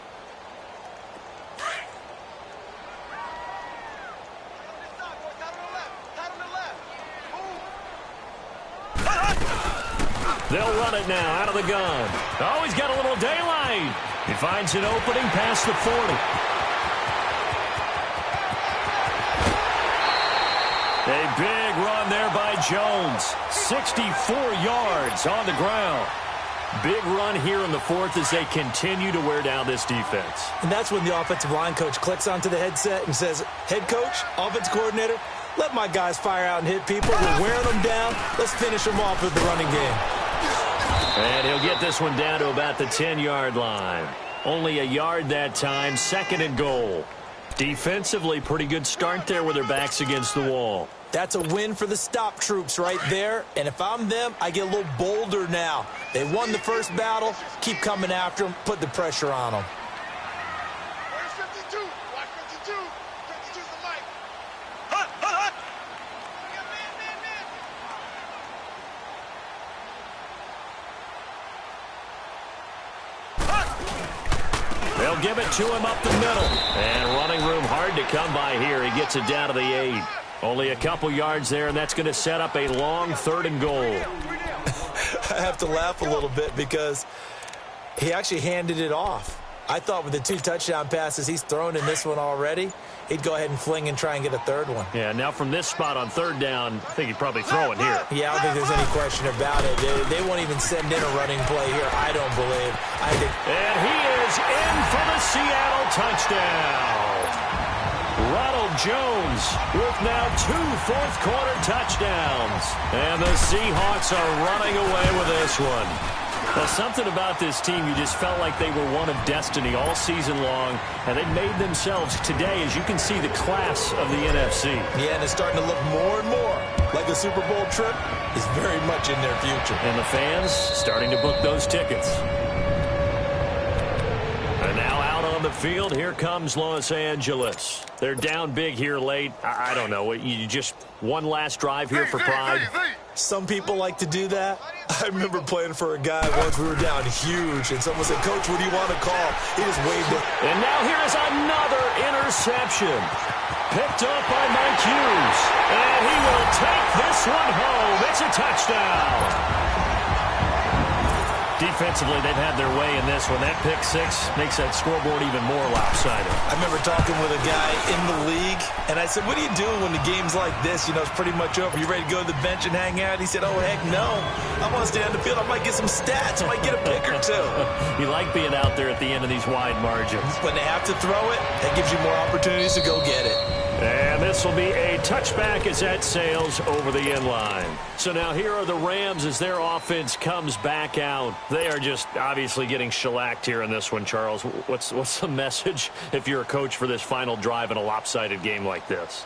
They'll run it now out of the gun. Oh, he's got a little daylight. He finds an opening past the 40. A big run there by Jones. 64 yards on the ground. Big run here in the 4th as they continue to wear down this defense. And that's when the offensive line coach clicks onto the headset and says, head coach, offense coordinator, let my guys fire out and hit people. We're wearing them down. Let's finish them off with the running game. And he'll get this one down to about the 10-yard line. Only a yard that time, 2nd and goal. Defensively, pretty good start there with their backs against the wall. That's a win for the stop troops right there. And if I'm them, I get a little bolder now. They won the first battle. Keep coming after them. Put the pressure on them. Where's 52? Watch 52. 52's the mic. Hut, hut, hut. They'll give it to him up the middle. And running room hard to come by here. He gets it down to the 8. Only a couple yards there, and that's going to set up a long 3rd and goal. I have to laugh a little bit because he actually handed it off. I thought with the 2 touchdown passes he's thrown in this one already, he'd go ahead and fling and try and get a 3rd one. Yeah, now from this spot on 3rd down, I think he'd probably throw it here. Yeah, I don't think there's any question about it. They won't even send in a running play here, I don't believe. And he is in for the Seattle touchdown. Ronald Jones with now 2 fourth-quarter touchdowns. And the Seahawks are running away with this one. Well, something about this team, you just felt like they were one of destiny all season long, and they made themselves today, as you can see, the class of the NFC. Yeah, and it's starting to look more and more like the Super Bowl trip is very much in their future. And the fans starting to book those tickets. And now out on on the field. Here comes Los Angeles. They're down big here late. I don't know. You just one last drive here for pride? Some people like to do that. I remember playing for a guy once. We were down huge, and someone said, "Coach, what do you want to call?" He just waved it. And now here is another interception. Picked up by Mike Hughes. And he will take this one home. It's a touchdown. Defensively, they've had their way in this one. That pick six makes that scoreboard even more lopsided. I remember talking with a guy in the league, and I said, "What are you doing when the game's like this? You know, it's pretty much over. You ready to go to the bench and hang out?" He said, "Oh, heck no. I want to stay on the field. I might get some stats. I might get a pick or two." You like being out there at the end of these wide margins. When they have to throw it, that gives you more opportunities to go get it. And this will be a touchback as that sails over the end line. So now here are the Rams as their offense comes back out. They are just obviously getting shellacked here in this one, Charles. What's the message if you're a coach for this final drive in a lopsided game like this?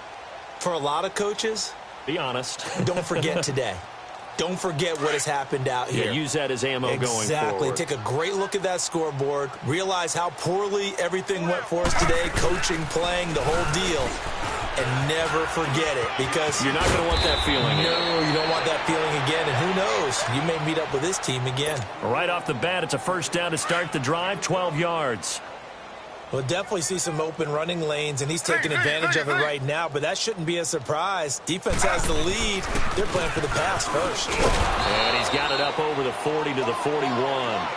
For a lot of coaches, be honest. Don't forget today. Don't forget what has happened out here. Yeah, use that as ammo going forward. Exactly. Take a great look at that scoreboard. Realize how poorly everything went for us today. Coaching, playing, the whole deal. And never forget it, because you're not going to want that feeling again. No, you don't want that feeling again. And who knows? You may meet up with this team again. Right off the bat, it's a first down to start the drive, 12 yards. We'll definitely see some open running lanes, and he's taking advantage of it right now, but that shouldn't be a surprise. Defense has the lead. They're playing for the pass first. And he's got it up over the 40 to the 41.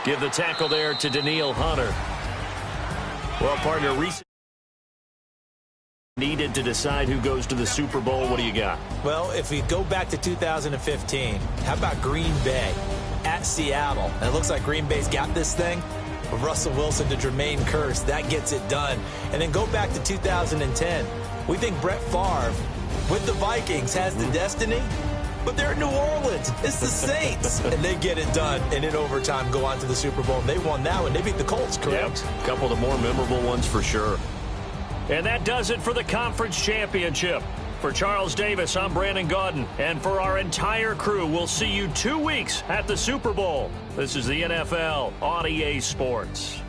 Give the tackle there to Daniil Hunter. Well, partner, needed to decide who goes to the Super Bowl. What do you got? Well, if we go back to 2015, how about Green Bay at Seattle? And it looks like Green Bay's got this thing. From Russell Wilson to Jermaine Kearse, that gets it done. And then go back to 2010. We think Brett Favre with the Vikings has the destiny, but they're in New Orleans. It's the Saints. And they get it done. And in overtime, go on to the Super Bowl. And they won that one. They beat the Colts, correct? Yep. A couple of the more memorable ones for sure. And that does it for the conference championship. For Charles Davis, I'm Brandon Gaudin. And for our entire crew, we'll see you 2 weeks at the Super Bowl. This is the NFL on EA Sports.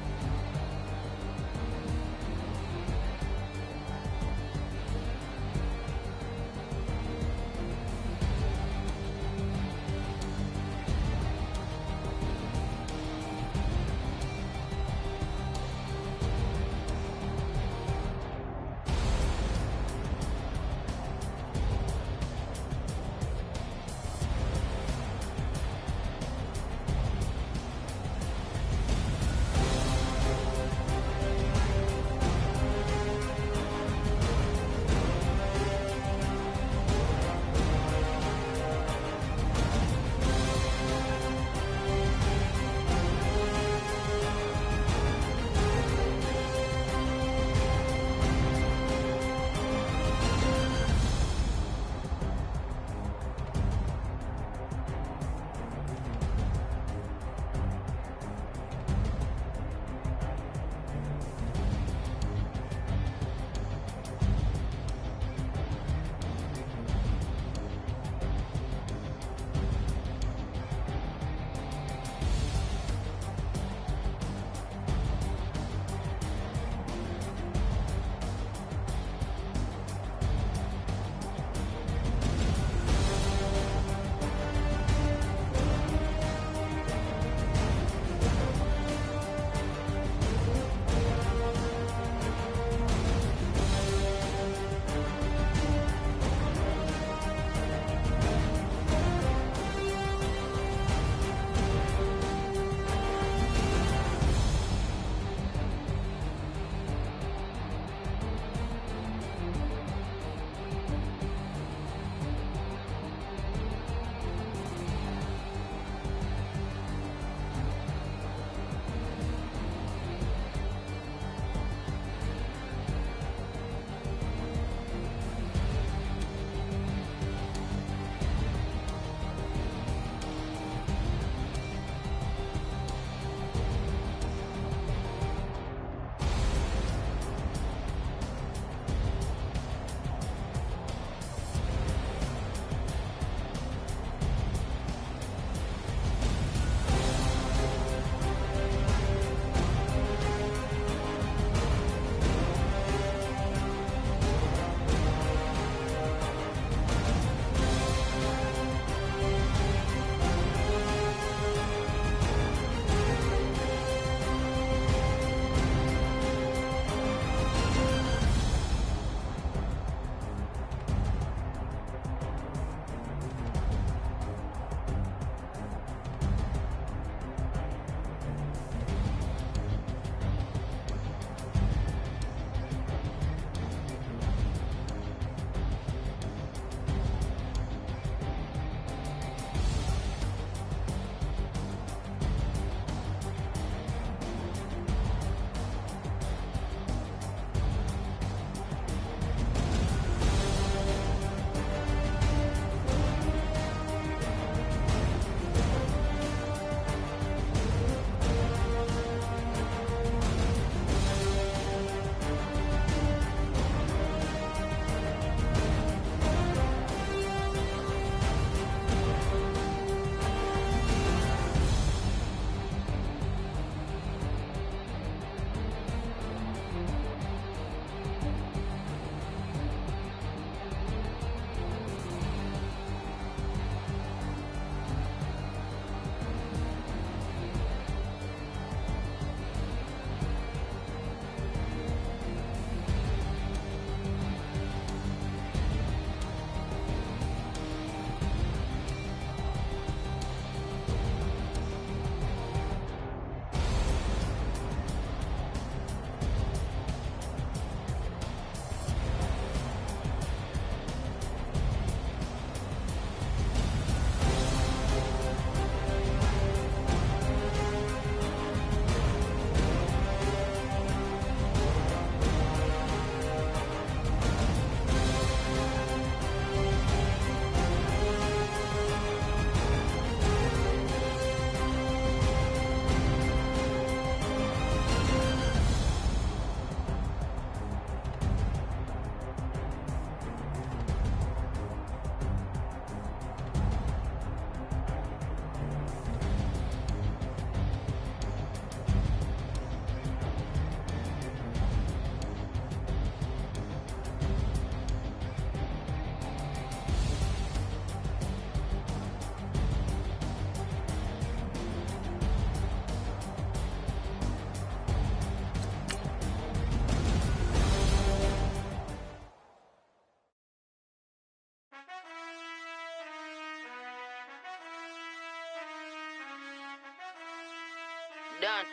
Done.